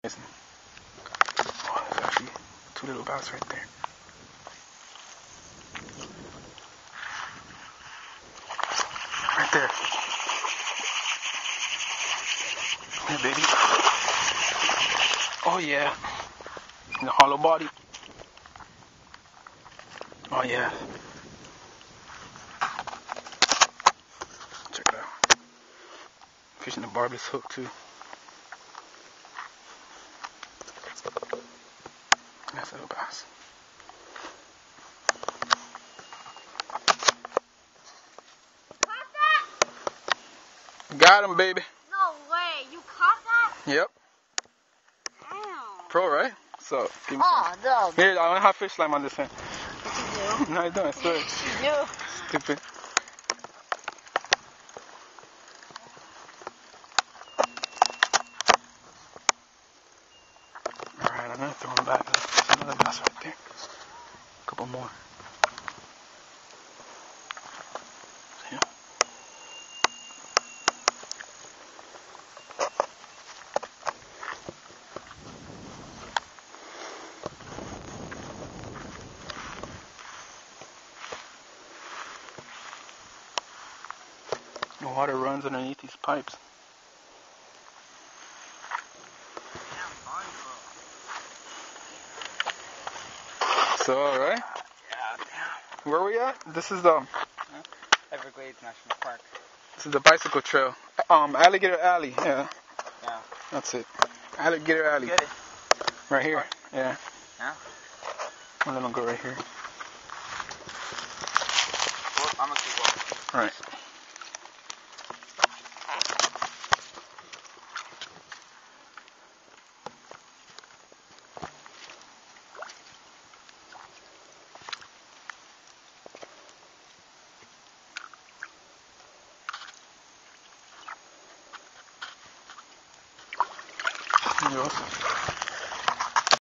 Listen. Oh, there's actually two little bass right there. Right there. Yeah, baby. Oh, yeah. In the hollow body. Oh, yeah. Check it out. Fishing the barbless hook, too. Nice little bass. Got him, baby. No way. You caught that? Yep. Damn. Pro, right? So, give me Oh, no. some. Here, I don't have fish slime on this end. What you do? No, I don't. I swear. You do. Stupid. Alright, I'm gonna throw him back. There's another bass right there. A couple more. See him? The water runs underneath these pipes. So, alright. Yeah, damn. Where we at? This is the Everglades National Park. bicycle trail. Alligator Alley. Yeah. Yeah. That's it. Alligator Alley. Get it? Right here. Yeah. Yeah? I'm gonna go right here. Well, I'm gonna keep walking. Alright. Yes.